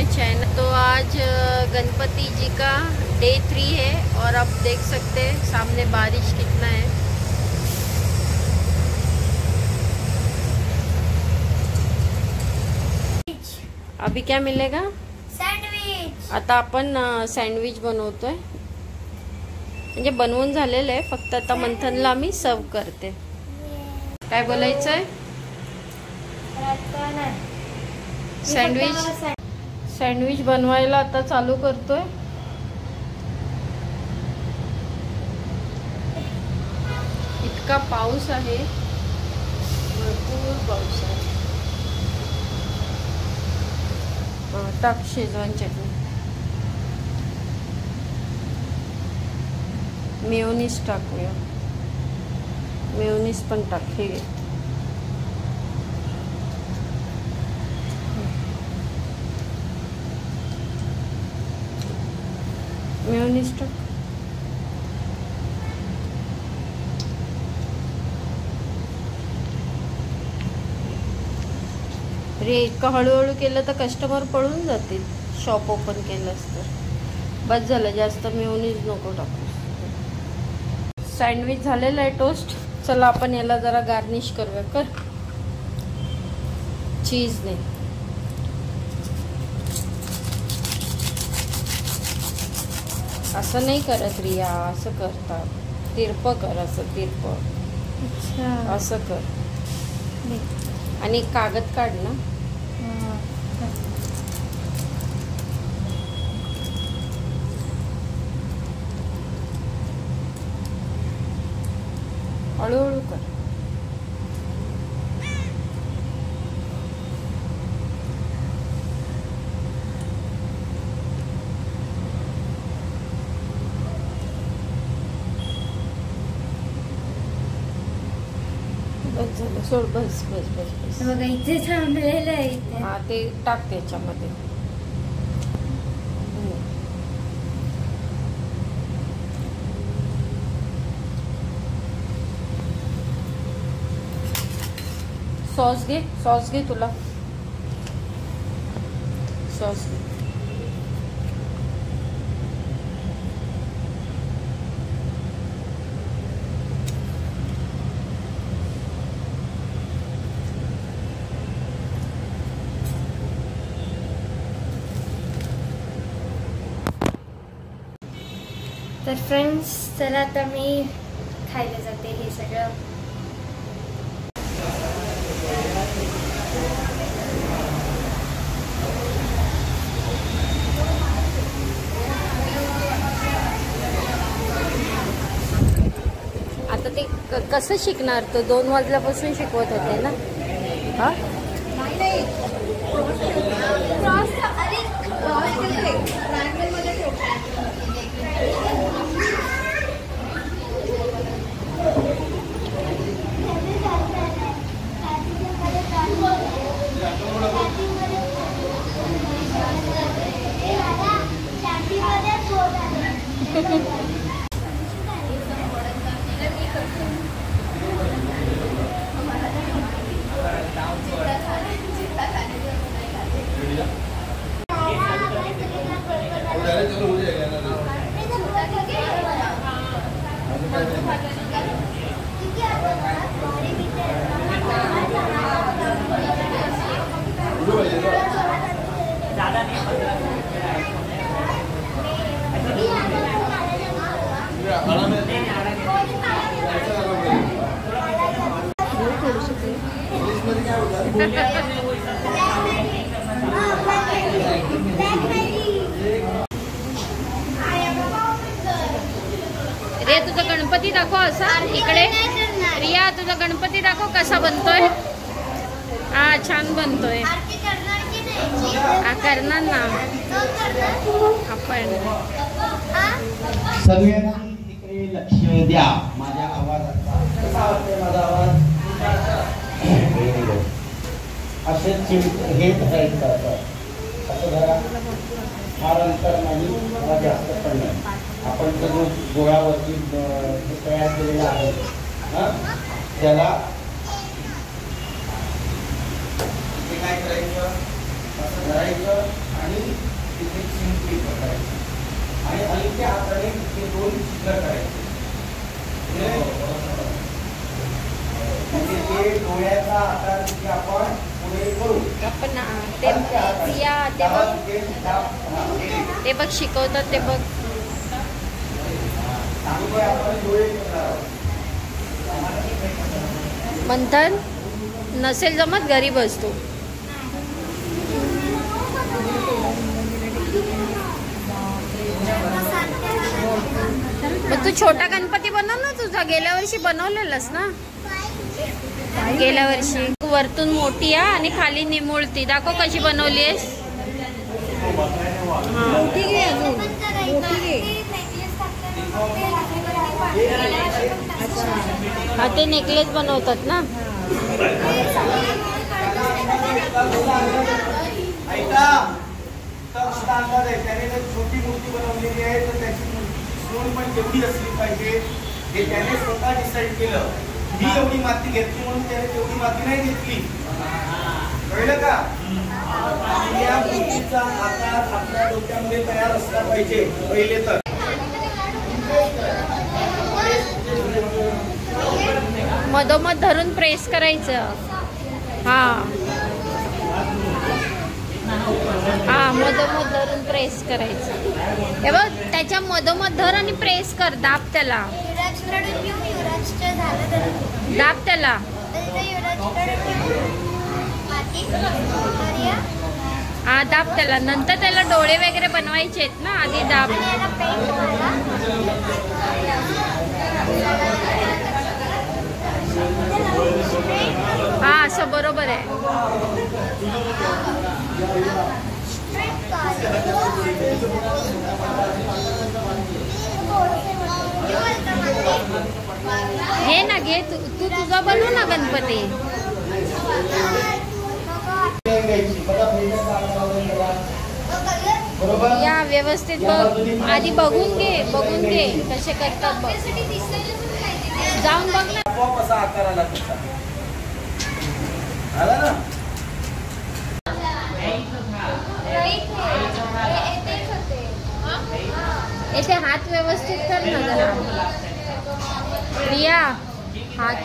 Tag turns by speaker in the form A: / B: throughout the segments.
A: माय channel. तो आज गणपति जी का डे 3 है और आप देख सकते हैं सामने बारिश कितना है। अभी क्या मिलेगा?
B: सँडविच।
A: आता आपण सँडविच बनवतोय, म्हणजे बनवून झालेलं आहे, फक्त आता मंथनला मी सर्व करते। काय बोलायचं आहे? सँडविच बनवायला आता चालू करतोय। इतका पाऊस आहे, भरपूर पाऊस आहे। टाक शेजवान चटणी, मेयोनीज टाकूया, मेयोनीज पण टाक। हे मेयोनीज टाक। रे इतकं हळूहळू केलं तर कस्टमर पळून जातील, शॉप ओपन केलंस तर। बस झालं, जास्त मेयोनीज नको टाकू। सँडविच झालेलं आहे टोस्ट। चला आपण याला जरा गार्निश करूया। कर चीजने। असं नाही करत रिया, असं करतात, तिरपं कर, असं तिरपं।
B: अच्छा,
A: असं कर। आणि कागद काढ ना। हळूहळू कर। बस झालं, सोड। बस बस बस बस।
B: बघा इथे थांबलेलं आहे इथे।
A: हा, ते टाक त्याच्यामध्ये। सॉस घे, सॉस घे, तुला सॉस घे।
B: तर फ्रेंड्स, चला आता मी खायला जाते हे सगळं।
A: आता ते कसं शिकणार? तो 2 वाजल्यापासून शिकवत होते ना। हा, रे तुझा गणपती दाखव असा इकडे। रिया तुझा गणपती दाखव कसा बनतोय। हा, छान बनतोय। करणार ना आपण।
C: सगळ्यांना तिकडे लक्ष द्या माझ्या आवाजाचा। कसा वाटतोय माझा आवाज? असे हे धरायचं असं धरा, फार अंतर नाही, जास्त पण नाही। आपण जो गोळावरती तयार केलेला आहे त्याला काय करायचं, असं धरायचं आणि तिथे सिंपली करायचं आणि हलक्या हाताने ते 2 चित्र करायचे. ते डोळ्याचा आकार की आपण पुढे करू.
A: आपण ते बघ शिकवतात ते बघ. मंथन नसेल जमत घरी बसतो. मग तू छोटा गणपती बनव ना तुझा. गेल्या वर्षी बनवलेलास ना. गेल्या वर्षी वरतून मोठी आहे आणि खाली निमुळती. दाखव कशी बनवली आहेस.
B: मोठी घे अजून. मोठी घे.
A: हा ते नेकलेस बनवतात ना.
C: अंदाज आहे त्याने जर छोटी मूर्ती बनवलेली आहे तर त्याची सोन पण तेवढी असली पाहिजे हे त्याने स्वतः डिसाईड केलं. मी एवढी माती घेतली म्हणून त्याने तेवढी माती नाही घेतली. कळलं का. या मूर्तीचा आकार आपल्या डोक्यामध्ये तयार असला पाहिजे पहिले तर.
A: मधोमध धरून प्रेस करायचं. हा हा मधोमध धरून प्रेस करायचं. हे बघ त्याच्या मधोमध धर आणि प्रेस कर. दाब त्याला. दाब त्याला. हा दाब त्याला. नंतर त्याला डोळे वगैरे बनवायचे आहेत ना. आधी दाब. हा असं बरोबर आहे. घे ना घे. तू तुझा बनव ना गणपती. या व्यवस्थित बघ. आधी बघून घे. बघून घे कसे करतात बघ. जाऊन बघ ना.
C: कसा आकार आला तुझा. आला ना.
A: इथे हात व्यवस्थित कर ना जरा. रिया हात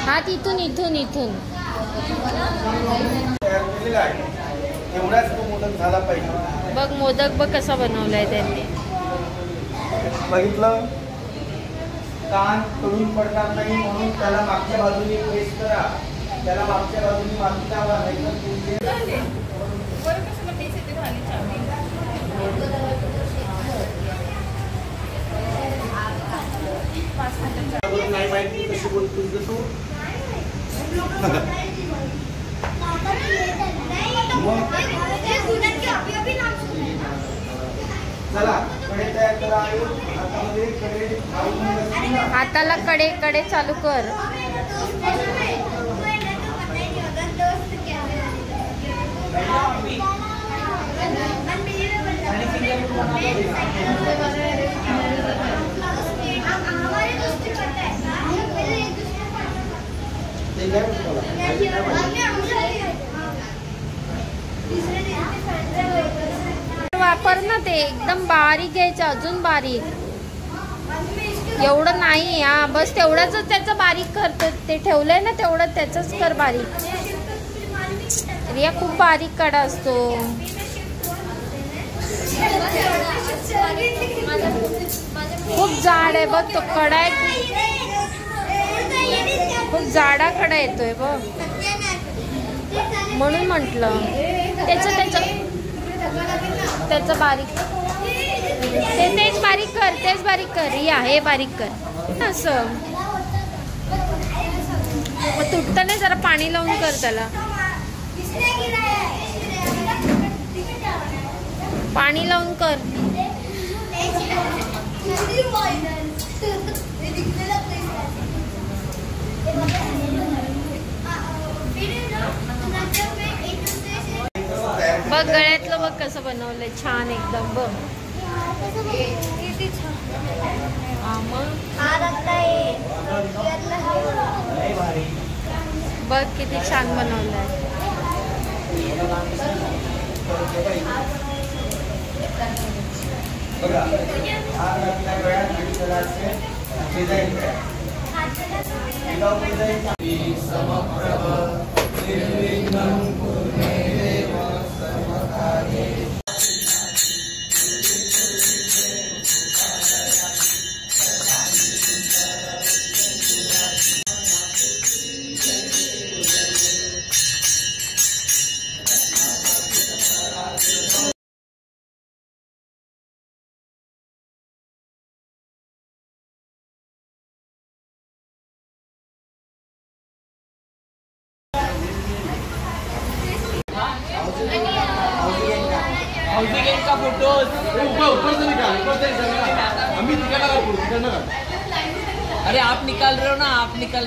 A: हात इथून इथून इथून.
C: एवढाच तो मोदक झाला पाहिजे.
A: बघ मोदक बघ कसा बनवलाय त्यांनी.
C: बघितलं. कान तोडून पडणार नाही म्हणून त्याला मागच्या बाजूने प्रेस करा. त्याला मागच्या बाजूने माती लावा. नाही माहिती कशी बोलतोस तू. चला कडे तयार करा.
A: हाताला कडे कडे चालू कर. वापर ना ते एकदम बारीक घ्यायचं. अजून बारीक. एवढं नाही. हा बस तेवढंच त्याचं बारीक करतो. ते ठेवलंय ना तेवढं त्याचंच कर बारीक. रिया खूप बारीक कडा असतो. खूप जाड आहे बघ तो कडा आहे. खूप जाडा कडा येतोय बघ. म्हणून म्हटलं त्याचं बारीक. तेच बारीक कर. तेच बारीक कर. रिया हे बारीक कर. असं मग तुटतं नाही. जरा पाणी लावून कर त्याला. पाणी लावून कर. बघ गळ्यातलं बघ कसं बनवलंय. छान एकदम बघ. बघ किती छान बनवलंय.
C: बघा आज आपल्या वेळात मेडिकल असते डिझाईन काय समप्रभ निर्विघ्नं कुर्मे देव सर्वकार्ये
D: का फोटो ऊपर से निकाल अभी निकाला। अरे आप निकाल रहे हो ना, आप निकाल